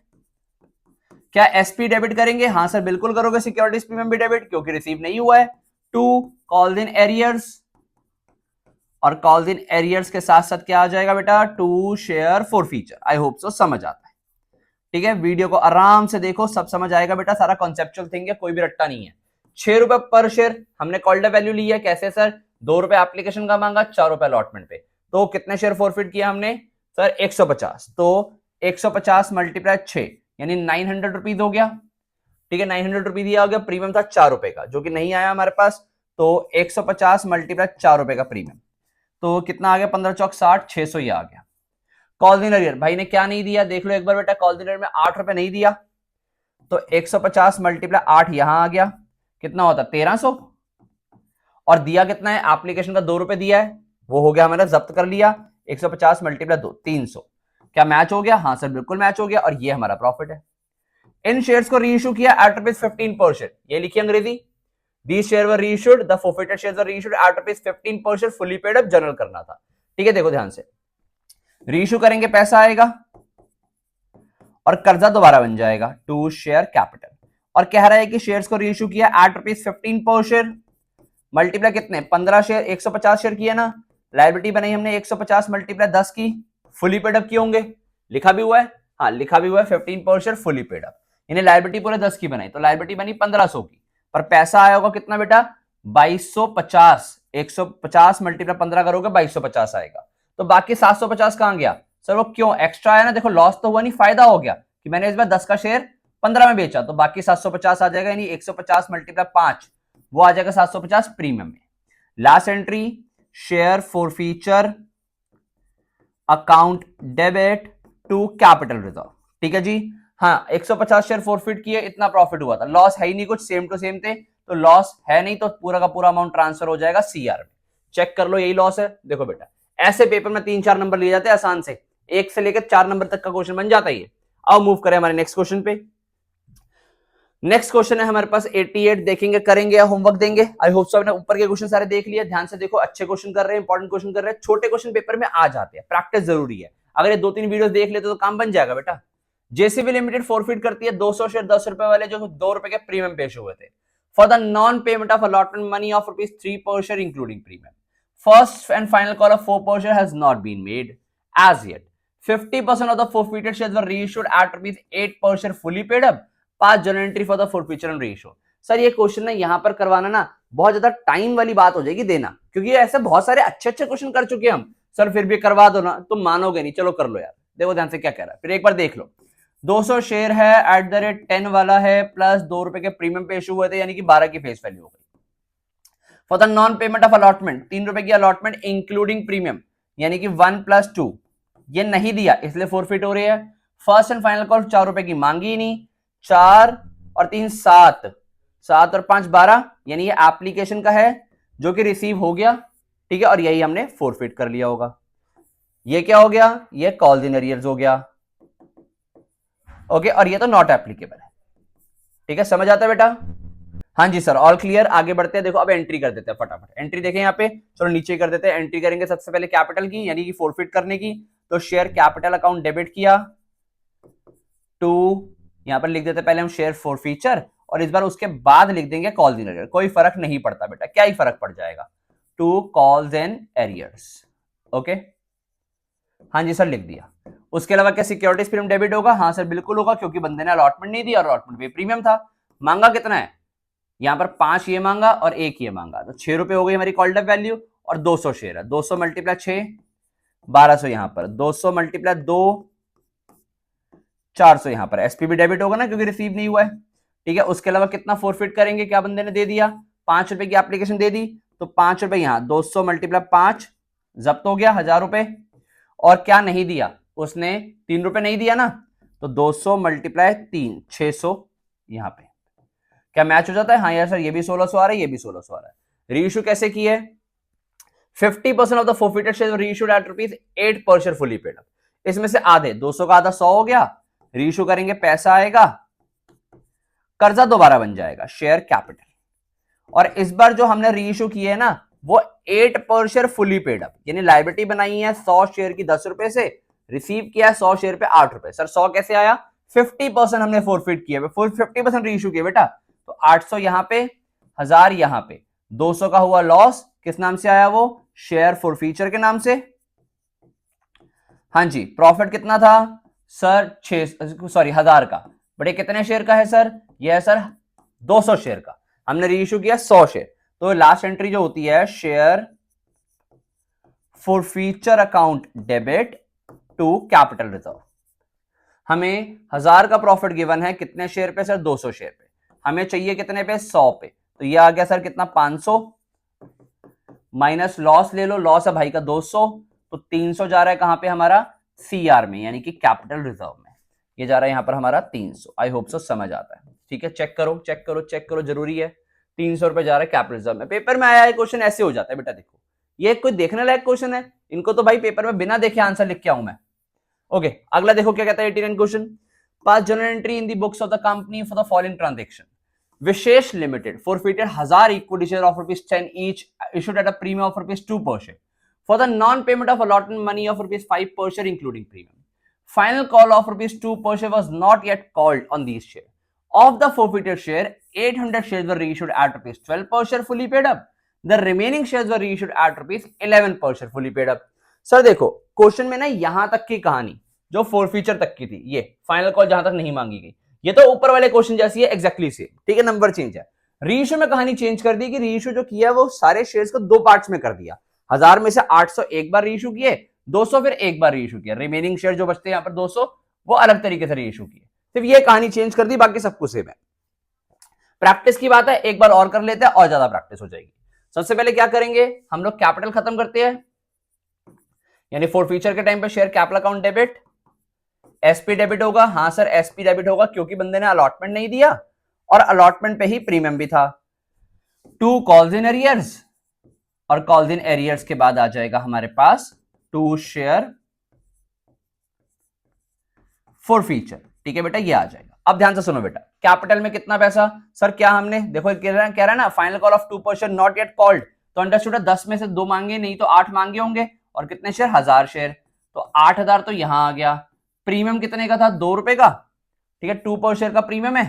क्या एसपी डेबिट करेंगे, हाँ सर बिल्कुल करोगे, सिक्योरिटीज प्रीमियम भी डेबिट, क्योंकि रिसीव नहीं हुआ है। 2 कॉल्स इन एरियर्स, और कॉल्स इन एरियर्स के साथ साथ क्या आ जाएगा बेटा, 2 शेयर फोरफीचर। आई होप सो समझ आता है। ठीक है, वीडियो को आराम से देखो, सब समझ आएगा बेटा, सारा कॉन्सेप्चुअल थिंग है, कोई भी रट्टा नहीं है। 6 रुपए पर शेयर हमने कॉल्ड वैल्यू ली है, कैसे सर, 2 रुपए एप्लीकेशन का मांगा, 4 रुपए अलॉटमेंट पे, तो कितने शेयर फोरफिट किया हमने सर, 150। तो 150 मल्टीप्लाई 6 यानी 900 रुपीज हो गया। ठीक है, 900 रुपीज दिया हो गया, प्रीमियम था 4 रुपए का, जो कि नहीं आया हमारे पास, तो 150 मल्टीप्लाई 4 रुपए का प्रीमियम, तो कितना आ गया, 15 चौक 60, 600 ही आ गया। कॉल्स इन एरियर भाई ने क्या नहीं दिया, देख लो एक बार बेटा, कॉल्स इन एरियर में 8 रुपए नहीं दिया, तो 150 मल्टीप्लाई 8 यहां आ गया, कितना होता, 1300। और दिया कितना है, एप्लीकेशन का 2 रुपए दिया है, वो हो गया हमारा, जब्त कर लिया। 150 मल्टीप्लाई 2, 300। क्या मैच हो गया, हाँ सर बिल्कुल मैच हो गया, और ये हमारा प्रॉफिट है। इन शेयर्स को रीइश्यू किया एट ₹15 पर शेयर, ये लिखिए अंग्रेजी, These shares were reissued, the forfeited shares were reissued at ₹15 per share fully paid up, general करना था। ठीक है, देखो ध्यान से, रीइश्यू करेंगे, पैसा आएगा और कर्जा दोबारा बन जाएगा टू शेयर कैपिटल, और कह रहा है कि शेयर्स को रीइश्यू किया एट ₹15 पर शेयर, मल्टीप्लाई कितने 15 शेयर 150 शेयर किया ना, लायबिलिटी बनाई हमने 150 मल्टीप्लाई 10 की, फुली पेड अप किए होंगे, लिखा भी हुआ है, हाँ लिखा भी हुआ है 15 पर शेयर फुली पेड अप, इन्हें लायबिलिटी पूरे 10 की बनाई, तो लायबिलिटी बनी 1500 की, पर पैसा आया होगा कितना बेटा 2250, 150 मल्टीप्लाई 15 करोगे 2250 आएगा, तो बाकी 750 कहां गया सर, वो क्यों एक्स्ट्रा आया ना, देखो लॉस तो हुआ नहीं, फायदा हो गया कि मैंने इस बार 10 का शेयर 15 में बेचा, तो बाकी 750 आ जाएगा, यानी 150 मल्टीप्लाई 5 वो आ जाएगा 750 प्रीमियम में। Last entry share forfeiture account debit to capital reserve, ठीक है जी, हाँ 150 शेयर फॉरफिट किए, इतना प्रॉफिट हुआ था, लॉस है ही नहीं कुछ, सेम टू सेम थे, तो लॉस है नहीं, तो पूरा का पूरा अमाउंट ट्रांसफर हो जाएगा सीआर में, चेक कर लो यही लॉस है। देखो बेटा ऐसे पेपर में 3-4 नंबर लिए जाते हैं आसान से, 1 से लेकर 4 नंबर तक का क्वेश्चन बन जाता है। आओ मूव करें हमारे नेक्स्ट क्वेश्चन पे। नेक्स्ट क्वेश्चन है हमारे पास 88, देखेंगे करेंगे या होमवर्क देंगे। आई होप सो आपने ऊपर के क्वेश्चन सारे देख लिए, ध्यान से देखो, अच्छे क्वेश्चन कर रहे हैं, इंपॉर्टेंट क्वेश्चन कर रहे हैं, छोटे क्वेश्चन पेपर में आ जाते हैं, प्रैक्टिस जरूरी है, अगर ये 2-3 वीडियो देख लेते तो काम बन जाएगा बेटा। जेसीबी लिमिटेड फॉरफिट करती है 200 शेयर 10 रुपए वाले, जो 2 रुपए के प्रीमियम पेश हुए थे, for the non payment of allotment money of ₹3 पर share including premium, first and final call of 4 per share has not been made as yet. 50% of the forfeited shares were reissued at ₹8 per share fully paid up. Pass general entry for the forfeiture and reissue. Sir ये question ना यहाँ पर करवाना ना बहुत ज्यादा time वाली बात हो जाएगी देना, क्योंकि ऐसे बहुत सारे अच्छे अच्छे क्वेश्चन कर चुके हम सर, फिर भी करवा दो ना, तुम मानोगे नहीं, चलो कर लो यार। देखो ध्यान से क्या कह रहा है, फिर एक बार देख लो, 200 शेयर है एट द रेट 10 वाला है, प्लस 2 रुपए के प्रीमियम पे इशू हुए थे, यानी कि 12 की फेस वैल्यू हो गई। For the non payment of allotment 3 रुपए की अलॉटमेंट इंक्लूडिंग प्रीमियम, यानी कि 1 + 2 ये नहीं दिया, इसलिए फॉरफिट हो रही है। फर्स्ट एंड फाइनल कॉल 4 रुपए की मांगी ही नहीं, 4 और 3 7, 7 और 5 12, यानी ये एप्लीकेशन का है जो कि रिसीव हो गया, ठीक है, और यही हमने फॉरफिट कर लिया होगा। ये क्या हो गया, ये कॉल्स इन अरियर्स हो गया, ओके, और ये तो नॉट एप्लीकेबल है, ठीक है, समझ आता है बेटा। हाँ जी सर, ऑल क्लियर, आगे बढ़ते हैं। देखो अब एंट्री कर देते हैं फटाफट, एंट्री देखें यहाँ पे, चलो नीचे कर देते हैं। एंट्री करेंगे सबसे पहले कैपिटल की, यानी कि फॉरफिट करने की, तो शेयर कैपिटल अकाउंट डेबिट किया टू, यहाँ पर लिख देते हैं पहले हम शेयर फॉरफीचर, और इस बार उसके बाद लिख देंगे कॉल्स इन एरियर, कोई फर्क नहीं पड़ता बेटा, क्या ही फर्क पड़ जाएगा, to calls in arrears, okay. हाँ जी सर लिख दिया। उसके अलावा क्या सिक्योरिटीज प्रीमियम डेबिट होगा, हाँ सर बिल्कुल होगा, क्योंकि बंदे ने अलॉटमेंट नहीं दिया, अलॉटमेंट पे प्रीमियम था। मांगा कितना है, यहां पर 5 ये मांगा और 1 ये मांगा, तो 6 रुपए हो गई हमारी कॉल्ड अप वैल्यू, और 200 शेयर है, 200 × 6 1200, यहां पर 200 × 2 400, यहां पर एसपी भी डेबिट होगा ना, क्योंकि रिसीव नहीं हुआ है, ठीक है। उसके अलावा कितना फॉरफिट करेंगे, क्या बंदे ने दे दिया, 5 रुपए की एप्लीकेशन दे दी, तो 5 रुपए यहां 200 × 5 जब्त हो गया 1000 रुपए, और क्या नहीं दिया उसने, 3 रुपए नहीं दिया ना, तो 200 × 3 600, यहां पे क्या मैच हो जाता है, हाँ यार सर ये भी 1600 आ रहा है, ये भी 1600 आ रहा है। रीइश्यू कैसे की है, 50% of the forfeited share reissued at ₹8 per share fully paid up, इसमें से आधे 200 का आधा 100 हो गया, रीइश्यू करेंगे पैसा आएगा, कर्जा दोबारा बन जाएगा शेयर कैपिटल, और इस बार जो हमने रीइश्यू किए है ना वो 8 per share fully paid up, यानी लायबिलिटी बनाई है 100 शेयर की 10 रुपए से, रिसीव किया है 100 शेयर पे 8 रुपए। सर 100 कैसे आया, 50% हमने फॉरफिट किया, 50% रीइश्यू किया बेटा, तो 800 यहां पे, 1000 यहां पे, 200 का हुआ लॉस, किस नाम से आया वो, शेयर फॉरफीचर के नाम से। हाँ जी, प्रॉफिट कितना था सर 1000 का, बड़े कितने शेयर का है सर, ये है सर 200 शेयर का, हमने रीइश्यू किया 100 शेयर, तो लास्ट एंट्री जो होती है share forfeiture account debit to capital reserve. हमें 1000 का प्रॉफिट गिवन है, कितने शेयर पे सर, 200 शेयर पे, हमें चाहिए कितने पे, 100 पे, तो ये आ गया सर कितना 500, माइनस लॉस ले लो, लॉस है भाई का 200, तो 300 जा रहा है कहां पे हमारा, सीआर में, यानी कि कैपिटल रिजर्व में, ये जा रहा है यहां पर हमारा 300। आई होप सो समझ आता है, ठीक है, चेक करो चेक करो चेक करो, जरूरी है, 300 रुपए जा रहा है कैपिटल रिजर्व में। पेपर में आया है क्वेश्चन ऐसे हो जाता है बेटा, देखो ये कोई देखने लायक क्वेश्चन है, इनको तो भाई पेपर में बिना देखे आंसर लिख के आऊं मैं। ओके, अगला देखो क्या कहता है 89 question, pass general entry in the books of the company for the following transaction. Vishesh Limited forfeited 1000 equity share of rupees 10 each issued at a premium of rupees 2 per share for the non-payment of allotment money of rupees 5 per share including premium. Final call of rupees 2 per share was not yet called on these shares. Of the forfeited share, 800 shares were reissued at rupees 12 per share fully paid up. The remaining shares were reissued at rupees 11 per share fully paid up. Sir देखो question में ना यहां तक की कहानी जो forfeiture तक की थी, ये फाइनल कॉल जहां तक नहीं मांगी गई, ये तो ऊपर वाले क्वेश्चन जैसी है एग्जैक्टली सेम, ठीक है, नंबर चेंज है। रीइश्यू में कहानी चेंज कर दी कि रीइश्यू जो किया वो सारे शेयर्स को दो पार्ट्स में कर दिया, 1000 में से 800 एक बार रीइश्यू किए, 200 फिर एक बार रीइश्यू किया, रिमेनिंग शेयर जो बचते हैं यहाँ पर 200 वो अलग तरीके से रीइश्यू किए, सिर्फ ये कहानी चेंज कर दी, बाकी सब कुछ सेम है। प्रैक्टिस की बात है, एक बार और कर लेते हैं और ज्यादा प्रैक्टिस हो जाएगी। सबसे पहले क्या करेंगे हम लोग, कैपिटल खत्म करते हैं, यानी फोरफीचर के टाइम पे share capital account debit, SP debit होगा, हाँ सर एसपी डेबिट होगा क्योंकि बंदे ने अलॉटमेंट नहीं दिया और अलॉटमेंट पे ही प्रीमियम भी था। टू कॉल्स इन एरियर्स, और कॉल्स इन एरियर्स के बाद आ जाएगा हमारे पास टू शेयर फोरफीचर, ठीक है बेटा, ये आ जाएगा। अब ध्यान से सुनो बेटा, कैपिटल में कितना पैसा, सर क्या हमने देखो कह रहा है ना final call of 2% not yet called, तो अंडरस्टूड 10 में से 2 मांगे, नहीं तो 8 मांगे होंगे, और कितने शेयर 1000 शेयर, तो 8000 तो यहां आ गया। प्रीमियम कितने का था, 2 रुपए का, ठीक है, 2 पर शेयर का प्रीमियम है,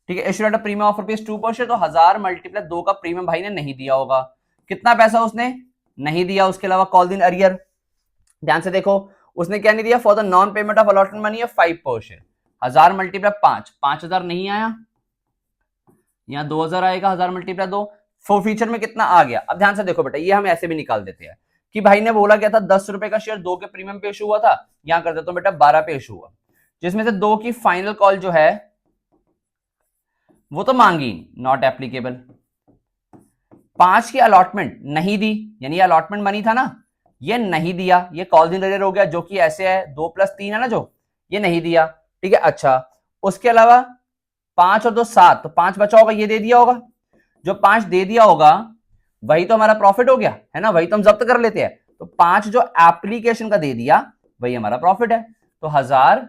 ठीक है, issued at premium of rupees 2 per share, तो 1000 मल्टीप्लाई 2 का प्रीमियम भाई ने नहीं दिया होगा, कितना पैसा उसने नहीं दिया। उसके अलावा कॉल इन अरियर, ध्यान से देखो उसने क्या नहीं दिया, for the non payment of allotment money of 5 per share, 1000 multiply 5, 5000 नहीं आया, यहां 2000 आएगा, 1000 मल्टीप्लाई 2, फोरफीचर में कितना आ गया। अब ध्यान से देखो बेटा, ये हम ऐसे भी निकाल देते हैं कि भाई ने बोला गया था 10 रुपए का शेयर 2 के प्रीमियम पे इशू हुआ था, यहां कर देता हूं बेटा 12 पे इशू हुआ, जिसमें से 2 की फाइनल कॉल जो है वो तो मांगी, नॉट एप्लीकेबल। 5 की अलॉटमेंट नहीं दी, यानी अलॉटमेंट मनी था ना, ये नहीं दिया, ये कॉल इन अरियर हो गया, जो कि ऐसे है 2 + 3 है ना, जो ये नहीं दिया, ठीक है। अच्छा उसके अलावा 5 और 2 7, तो 5 बचा होगा, ये दे दिया होगा, जो 5 दे दिया होगा वही तो हमारा प्रॉफिट हो गया है ना, वही तो हम जब्त कर लेते हैं, तो 5 जो एप्लीकेशन का दे दिया वही हमारा प्रॉफिट है, तो 1000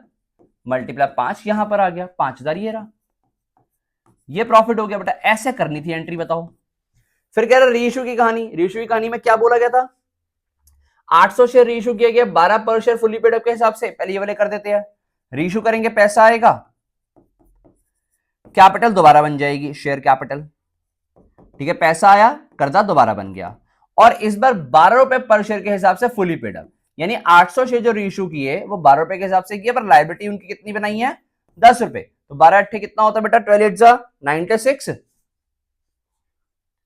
मल्टीप्लाई 5 यहां पर आ गया, 5000 ये रहा, ये प्रॉफिट हो गया बेटा। ऐसे करनी थी एंट्री, बताओ। फिर कह रहा रीइश्यू की कहानी, रीइश्यू की कहानी में क्या बोला गया था, 800 शेयर रीइश्यू किया गया, 12 पर शेयर फुली पेड अप के हिसाब से, पहले ये वाले कर देते हैं, रीइश्यू करेंगे पैसा आएगा, कैपिटल दोबारा बन जाएगी, शेयर कैपिटल, ठीक है, पैसा आया, कर्जा दोबारा बन गया, और इस बार 12 रुपए पर शेयर के हिसाब से फुली पेड अप, यानी 800 शेयर जो रीइश्यू किए वो 12 रुपए के हिसाब से किए, पर लायबिलिटी उनकी कितनी बनाई है 10 रुपए, तो 12 अट्ठे कितना होता है बेटा, 12 96,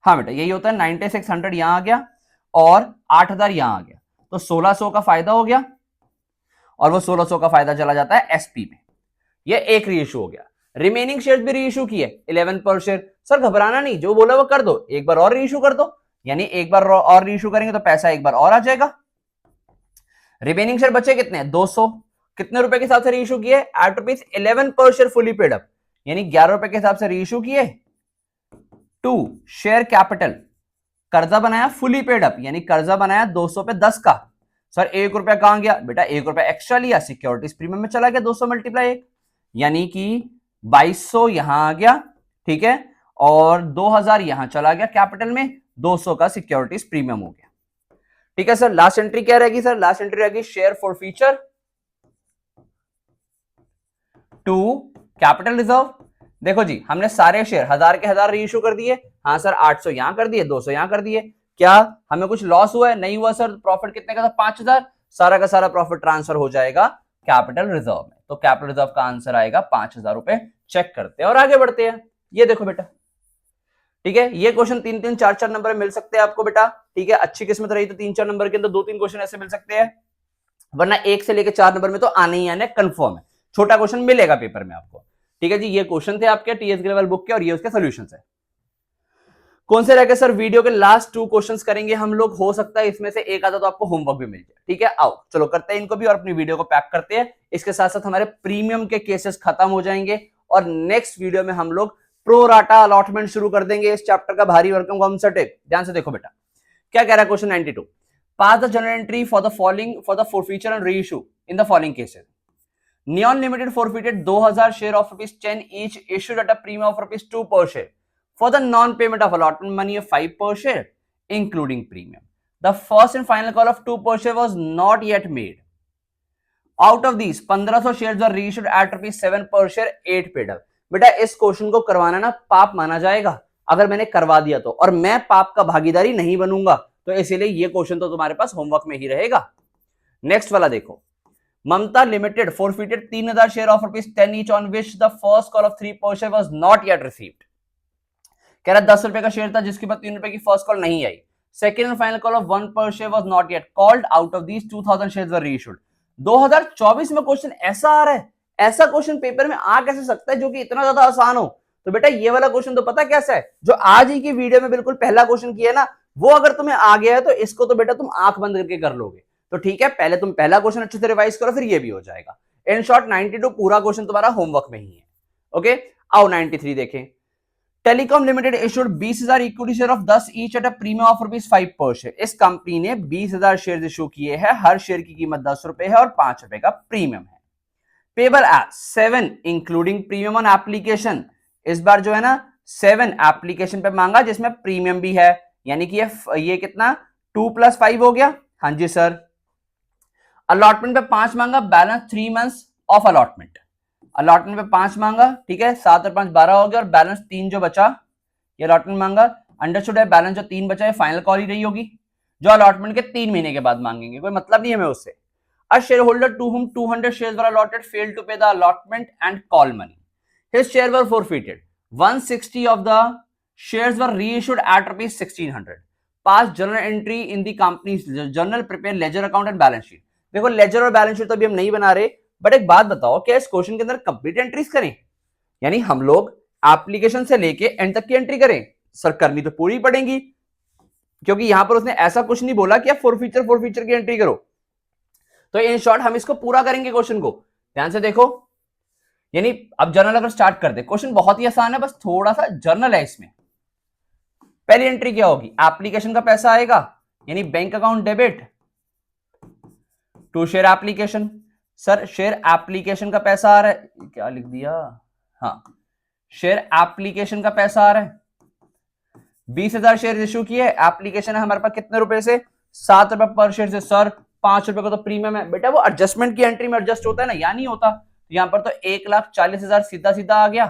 हाँ बेटा यही होता है, 9600 यहां आ गया और 8000 यहां आ गया, तो 1600 का फायदा हो गया, और वो 1600 का फायदा चला जाता है एसपी में, ये एक रीइश्यू हो गया। रिमेनिंग शेयर्स भी रीइश्यू किए 11 पर शेयर, सर घबराना नहीं, जो बोला वो कर दो, एक बार और रीइश्यू कर दो, यानी एक बार और रीइश्यू करेंगे तो पैसा एक बार और आ जाएगा। रिमेनिंग शेयर बचे कितने, 200, कितने रुपए के हिसाब से रीइश्यू किए, एट ₹11 पर शेयर फुली पेड अप, यानी 11 रुपए के हिसाब से रीइश्यू किए। 2 शेयर कैपिटल, कर्जा बनाया फुली पेड अप, यानी कर्जा बनाया 200 पे 10 का, सर 1 रुपया कहां गया बेटा, 1 रुपया एक्स्ट्रा लिया, सिक्योरिटीज प्रीमियम में चला गया, 200 मल्टीप्लाई 1, यानी कि 2200 यहां आ गया, ठीक है, और 2000 यहां चला गया कैपिटल में, 200 का सिक्योरिटीज प्रीमियम हो गया, ठीक है सर। लास्ट एंट्री क्या रहेगी सर, लास्ट एंट्री रहेगी share forfeiture to capital reserve. देखो जी हमने सारे शेयर 1000 के 1000 रीइश्यू कर दिए, हाँ सर 800 यहां कर दिए, 200 यहां कर दिए, क्या हमें कुछ लॉस हुआ है, नहीं हुआ सर। प्रॉफिट कितने का था, 5000, सारा का सारा प्रॉफिट ट्रांसफर हो जाएगा कैपिटल रिजर्व में, तो कैपिटल रिजर्व का आंसर आएगा 5000 रुपए। चेक करते हैं और आगे बढ़ते हैं। ये देखो बेटा, ठीक है, ये क्वेश्चन 3-3 4-4 नंबर में मिल सकते हैं आपको बेटा, ठीक है, अच्छी किस्मत रही तो 3-4 नंबर के अंदर 2-3 क्वेश्चन ऐसे मिल सकते हैं, वरना 1 से लेकर 4 नंबर में तो आने ही आने कंफर्म है, छोटा क्वेश्चन मिलेगा पेपर में आपको, ठीक है जी। ये क्वेश्चन थे आपके टीएस ग्लोबल बुक के और ये उसके सॉल्यूशंस है। कौन से रह गए सर, वीडियो के लास्ट 2 क्वेश्चंस करेंगे हम लोग, हो सकता है इसमें से एक आधा तो आपको होमवर्क भी मिल जाए, ठीक है। आओ चलो करते हैं इनको भी और अपनी वीडियो को पैक करते हैं। इसके साथ साथ हमारे प्रीमियम के केसेस खत्म हो जाएंगे और नेक्स्ट वीडियो में हम लोग प्रो राटा अलॉटमेंट शुरू कर देंगे। इस चैप्टर का भारी वर्क हम सटे, ध्यान से देखो बेटा क्या कह रहा है question 92। Pass the general entry for the following for the forfeiture and reissue in the following cases. Neon limited forfeited 2000 share of ₹10 each issued at a premium of ₹2 per share for the non-payment of allotment money of 5 per share, including premium. The first and final call of 2 per share was not yet made. Out of these, 1500 shares were reissued at ₹7 per share, 8 paid up. बेटा इस question को करवाना ना पाप माना जाएगा अगर मैंने करवा दिया तो, और मैं पाप का भागीदारी नहीं बनूंगा, तो इसीलिए ये क्वेश्चन तो तुम्हारे पास होमवर्क में ही रहेगा। नेक्स्ट वाला देखो, Mamta limited forfeited 3000 share of ₹10 each on which the first call of 3 per share was not yet received. कह रहा 10 रुपए का शेयर था जिसके बाद 3 रुपए की फर्स्ट कॉल नहीं आई। Second and final call of 1 per share was not yet called. Out of these 2000 shares were reissued. 2024 में क्वेश्चन ऐसा आ रहा है, ऐसा क्वेश्चन पेपर में आ कैसे सकता है जो कि इतना ज्यादा आसान हो? तो बेटा ये वाला क्वेश्चन तो पता कैसा है, जो आज ही की वीडियो में बिल्कुल पहला क्वेश्चन किया है ना, वो अगर तुम्हें आ गया है तो इसको तो बेटा तुम आंख बंद करके कर लोगे। तो ठीक है, पहले तुम पहला क्वेश्चन अच्छे से रिवाइज करो, फिर ये भी हो जाएगा। इन शॉर्ट 92 पूरा क्वेश्चन तुम्हारा होमवर्क में ही है। ओके, आओ 93 देखें। Telecom limited issued 20,000 equity share of 10 each eight a premium of ₹5 per share. इस कंपनी ने 20,000 शेयर इशू किए हैं, हर शेयर की कीमत ₹10 है और ₹5 का प्रीमियम है। Payable eight 7 including premium on application. इस बार जो है ना 7 एप्लीकेशन पे मांगा जिसमें प्रीमियम भी है, यानी कि ये कितना 2 + 5 हो गया। हाँ जी सर। अलॉटमेंट पे 5 मांगा, balance 3 months of allotment. Allotment पे 5 मांगा, ठीक है, 7 और 5 12 हो गया, और बैलेंस 3 जो बचा ये अलॉटमेंट मांगा। अंडरस्टूड है, बैलेंस जो 3 बचा है फाइनल कॉल ही रही होगी, जो अलॉटमेंट के 3 महीने के बाद मांगेंगे, कोई मतलब नहीं है हमें उससे। A shareholder to whom 200 shares were allotted failed to pay the allotment and call money. His shares were forfeited. 160 of the shares were reissued at ₹1,600. Pass journal entry in the company's journal, prepare ledger account and balance sheet. देखो laser और balance sheet तो अभी हम नहीं बना रहे, but एक बात बताओ, क्या इस क्वेश्चन के अंदर कंप्लीट एंट्रीज करें? यानी हम लोग एप्लीकेशन से लेके एंड तक की एंट्री करें? सर करनी तो पूरी पड़ेगी, क्योंकि यहां पर उसने ऐसा कुछ नहीं बोला कि आप फॉरफीचर की एंट्री करो। तो इन शॉर्ट हम इसको पूरा करेंगे क्वेश्चन को, ध्यान से देखो। यानी अब जर्नल अगर स्टार्ट कर दे, क्वेश्चन बहुत ही आसान है, बस थोड़ा सा जर्नल है इसमें। पहली एंट्री क्या होगी? एप्लीकेशन का पैसा आएगा, यानी bank account debit to share application. Sir share application का पैसा आ रहा है, क्या लिख दिया, हाँ शेयर एप्लीकेशन का पैसा आ रहा है। 20,000 शेयर इश्यू किए, एप्लीकेशन है हमारे पास कितने रुपए से? ₹7 पर शेयर से। सर ₹5 का तो प्रीमियम है। बेटा वो एडजस्टमेंट की एंट्री में एडजस्ट होता है ना, यहां नहीं होता। तो यहां पर तो 1,40,000 सीधा सीधा आ गया,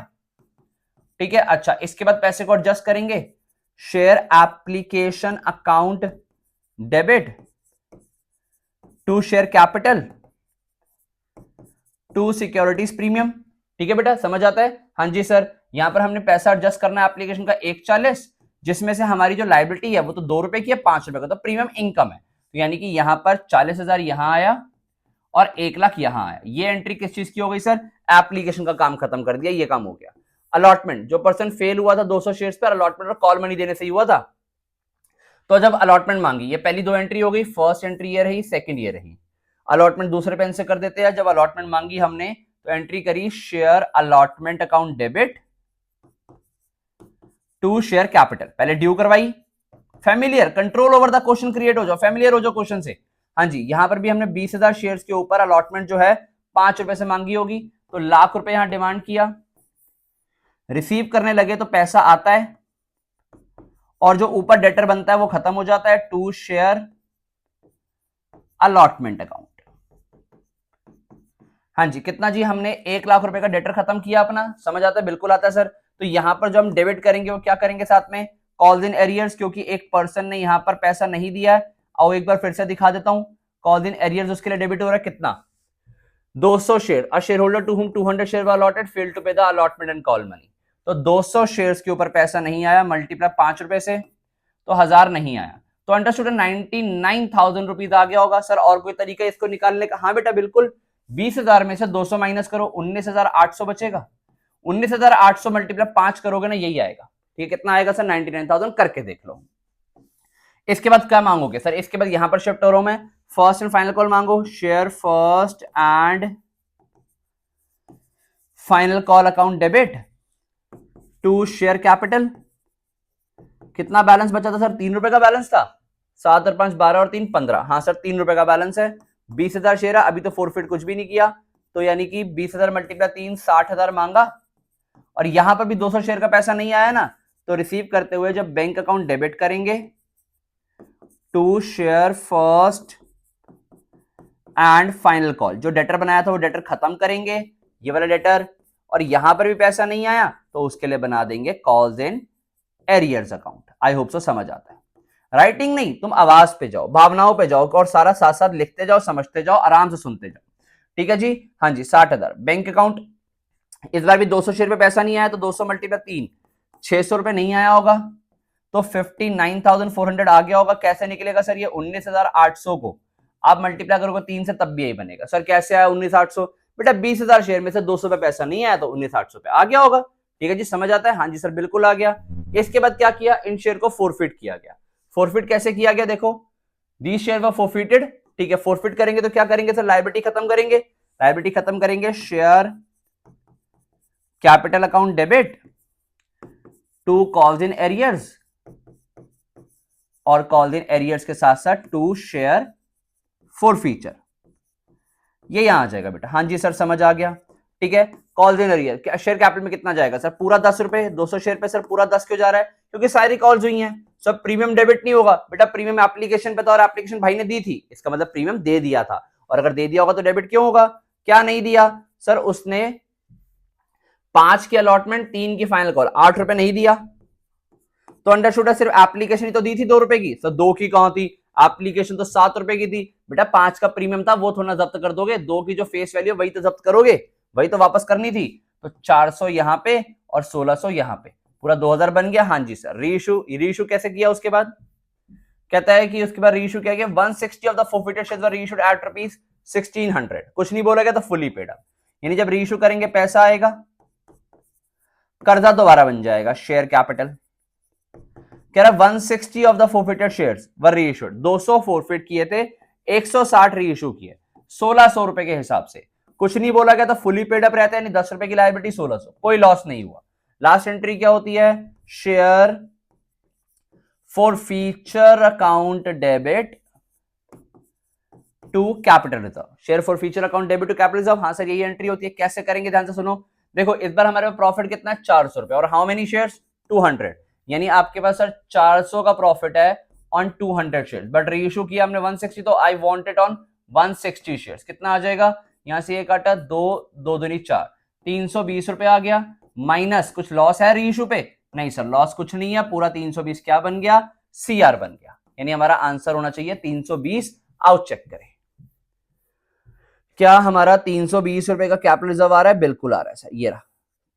ठीक है। अच्छा, इसके बाद पैसे को एडजस्ट करेंगे, share application account debit to share capital to securities premium, ठीक है बेटा, समझ आता है? हाँ जी सर। यहां पर हमने पैसा एडजस्ट करना है एप्लीकेशन का 1,40, जिसमें से हमारी जो लायबिलिटी है वो तो ₹2 की है, ₹5 का तो प्रीमियम इनकम है। तो यानी कि यहां पर 40,000 यहां आया और 1,00,000 यहां आया। ये एंट्री किस चीज की हो गई सर? एप्लीकेशन का काम खत्म कर दिया, ये काम हो गया। अलॉटमेंट, जो पर्सन फेल हुआ था 200 शेयर्स पर, अलॉटमेंट और कॉल मनी देने से ही हुआ था। तो जब अलॉटमेंट मांगी, ये पहली 2 एंट्री हो गई, फर्स्ट एंट्री ये रही, सेकंड ये रही। अलॉटमेंट दूसरे पेन से कर देते हैं। जब अलॉटमेंट मांगी हमने तो एंट्री करी share allotment account debit to share capital, पहले ड्यू करवाई। Familiar, control over the question create हो जाओ, फैमिलियर हो जाओ क्वेश्चन से। हाँ जी, यहां पर भी हमने 20,000 शेयर्स के ऊपर अलॉटमेंट जो है ₹5 से मांगी होगी, तो ₹1,00,000 यहां डिमांड किया। रिसीव करने लगे तो पैसा आता है, और जो ऊपर डेटर बनता है वो खत्म हो जाता है, टू शेयर अलॉटमेंट अकाउंट। हाँ जी, कितना जी? हमने ₹1,00,000 का डेटर खत्म किया अपना, समझ आता है? बिल्कुल आता है सर। तो यहां पर जो हम डेबिट करेंगे वो क्या करेंगे साथ में? कॉल्स इन एरियर्स, क्योंकि एक पर्सन ने यहां पर पैसा नहीं दिया है। और एक बार फिर से दिखा देता हूं, कॉल्स इन एरियर्स उसके लिए डेबिट हो रहा है कितना? 200 share. A share holder to whom 200 share were allotted failed to pay the allotment and call money. तो 200 शेयर्स के ऊपर पैसा नहीं आया, मल्टीप्लाई ₹5 से, तो 1000 नहीं आया। तो अंडरस्टूड 99,000 रुपीज आ गया होगा। सर और कोई तरीका इसको निकालने का? हाँ बेटा बिल्कुल। 20,000 में से 200 माइनस करो, 19,800 बचेगा। 19,800 मल्टीप्लाई 5 करोगे ना, यही आएगा। ठीक है, कितना आएगा सर? 99,000। करके देख लो। इसके बाद क्या मांगोगे सर? इसके बाद यहां पर शिफ्ट हो रहा हूं मैं, फर्स्ट एंड फाइनल कॉल मांगो, share first and final call account debit to share capital. कितना बैलेंस बचा था सर? ₹3 का बैलेंस था। 7 और 5 12 और 3 15। हाँ सर, ₹3 का बैलेंस है। 20,000 शेयर है, अभी तो फॉरफिट कुछ भी नहीं किया। तो यानी कि 20,000 मल्टीप्लाई 3 60,000 मांगा, और यहां पर भी 200 शेयर का पैसा नहीं आया ना, तो रिसीव करते हुए जब बैंक अकाउंट डेबिट करेंगे, to share first and final call, जो डेटर बनाया था वो डेटर खत्म करेंगे, ये वाला डेटर, और यहां पर भी पैसा नहीं आया तो उसके लिए बना देंगे calls in arrears account. I hope so समझ आता है। राइटिंग नहीं, तुम आवाज पे जाओ, भावनाओं पे जाओ, और सारा साथ साथ लिखते जाओ, समझते जाओ, आराम से सुनते जाओ। ठीक है जी, हाँ जी, 60,000 बैंक अकाउंट। इस बार भी 200 शेयर पे पैसा नहीं आया, तो 200 मल्टीप्लाई 3 600 रुपए नहीं आया होगा, तो 59,400 आ गया होगा। कैसे निकलेगा सर ये 19,800 को आप मल्टीप्लाई करोगे 3 से, तब भी यही बनेगा। सर कैसे आया 19,800? बेटा 20,000 शेयर में से 200 पे पैसा नहीं आया, तो 19,800 पे आ गया होगा। ठीक है जी, समझ आता है? हाँ जी सर बिल्कुल आ गया। इसके बाद क्या किया, इन शेयर को फोरफिट किया गया। फोरफिट कैसे किया गया, देखो, दी शेयर वर फोरफिटेड। ठीक है, फोरफिट करेंगे तो क्या करेंगे सर, लायबिलिटी खत्म करेंगे। लायबिलिटी खत्म करेंगे, share capital account debit to calls in arrears, और कॉल्स इन एरियर्स के साथ साथ टू शेयर फोरफीचर, ये यहां आ जाएगा बेटा। हाँ जी सर समझ आ गया। ठीक है, calls in arrear, share capital में कितना जाएगा सर, पूरा 10 रुपए। 200 शेयर पे सर पूरा 10 क्यों जा रहा है, क्योंकि सारी कॉल्स हुई हैं। सब प्रीमियम डेबिट नहीं होगा बेटा, प्रीमियम एप्लीकेशन पे था और एप्लीकेशन भाई ने दी थी, इसका मतलब प्रीमियम दे दिया था, और अगर दे दिया होगा तो डेबिट क्यों होगा। क्या नहीं दिया सर, उसने 5 की अलॉटमेंट 3 की फाइनल कॉल 8 रुपए नहीं दिया, तो अंडरस्टूड है, सिर्फ एप्लीकेशन ही तो दी थी 2 रुपए की, तो 2 की कहां थी, एप्लीकेशन तो 7 रुपए की थी बेटा। 5 का प्रीमियम था वो थोड़ा जब्त कर दोगे, 2 की जो फेस वैल्यू वही तो जब्त करोगे, वही तो वापस करनी थी। तो 400 यहां पे और 1600 यहां पे, पूरा 2000 बन गया। हाँ जी सर, रीइशू कैसे किया, उसके बाद कहता है कि उसके बाद रीइशू क्या किया, 160 of the forfeited shares were reissued at ₹1600। कुछ नहीं बोला गया तो फुली पेड अप, यानी जब रीइशू करेंगे पैसा आएगा, कर्जा दोबारा बन जाएगा, शेयर कैपिटल। कह रहा 160 of the forfeited shares were reissued, 200 forfeit किए थे, 160 रीइशू किए 1600 रुपए के हिसाब से। कुछ नहीं बोला गया तो फुली पेड अप रहता है, यानी 10 रुपए की लायबिलिटी 1600, कोई लॉस नहीं हुआ। लास्ट एंट्री क्या होती है, share forfeiture account debit to capital reserve, share forfeiture account debit to capital reserve. हाँ सर यही एंट्री होती है। कैसे करेंगे ध्यान से सुनो, देखो इस बार हमारे पास प्रॉफिट कितना है, 400 रुपए, और हाउ मेनी शेयर्स, 200, यानी आपके पास सर 400 का प्रॉफिट है ऑन 200 शेयर्स, बट रीइश्यू किया हमने 160, तो I want it on 160 shares. कितना आ जाएगा, यहां से ये काटा 2 2 दूनी 4, 320 रुपए आ गया, माइनस कुछ लॉस है रीइश्यू पे, नहीं सर लॉस कुछ नहीं है, पूरा 320 क्या बन गया, सीआर बन गया, यानी हमारा आंसर होना चाहिए 320। आओ चेक करें, क्या हमारा 320 रुपए का कैपिटल रिजर्व आ रहा है, बिल्कुल आ रहा है सर, ये रहा।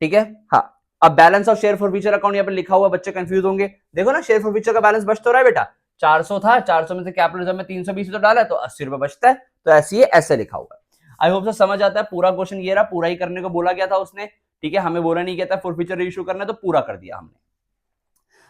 ठीक है, हाँ। अब balance of share forfeiture account यहाँ पे लिखा हुआ, बच्चे कंफ्यूज होंगे, देखो ना शेयर फॉरफीचर का बैलेंस बच तो रहा है बेटा, 400 था, 400 में से कैपिटल रिजर्व में 320 तो डाला है, तो 80 रुपए बचता है, तो ऐसे ऐसे लिखा हुआ है। आई होप से समझ आता है। पूरा क्वेश्चन ये रहा, पूरा ही करने को बोला गया था उसने, ठीक है, हमें बोला नहीं गया था फॉरफीचर इशू करना, तो पूरा कर दिया हमने।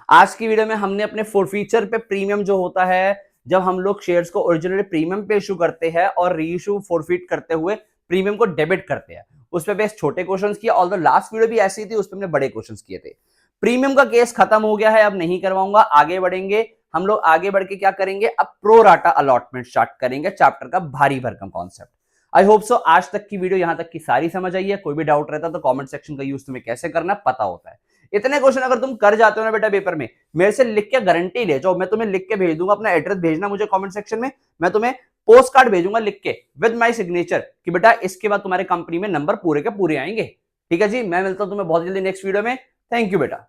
आज की वीडियो में हमने अपने फॉरफीचर पे प्रीमियम जो होता है, जब हम लोग शेयर्स को ओरिजिनली प्रीमियम पे इशू करते हैं और रीइशू फॉरफिट करते हुए प्रीमियम को डेबिट करते हैं, उस पे बेस छोटे क्वेश्चंस किया। ऑल्दो लास्ट वीडियो भी ऐसी थी, उस पे हमने बड़े क्वेश्चंस किए थे। प्रीमियम का केस खत्म हो गया है, अब नहीं करवाऊंगा, आगे बढ़ेंगे हम लोग। आगे बढ़ के क्या करेंगे, अब प्रो राटा अलॉटमेंट स्टार्ट करेंगे, चैप्टर का भारी भरकम कॉन्सेप्ट। आई होप सो आज तक की वीडियो यहां तक की सारी समझ आई है। कोई भी डाउट रहता तो कमेंट सेक्शन का यूज तुम्हें कैसे करना पता होता है। इतने क्वेश्चन अगर तुम कर जाते हो ना बेटा पेपर में, मेरे से लिख के गारंटी ले जाओ, मैं तुम्हें लिख के भेज दूंगा, अपना एड्रेस भेजना मुझे कमेंट सेक्शन में, मैं तुम्हें पोस्ट कार्ड भेजूंगा लिख के विद माय सिग्नेचर कि बेटा इसके बाद तुम्हारे कंपनी में नंबर पूरे के पूरे आएंगे। ठीक है जी, मैं मिलता हूं तुम्हें बहुत जल्दी नेक्स्ट वीडियो में। थैंक यू बेटा।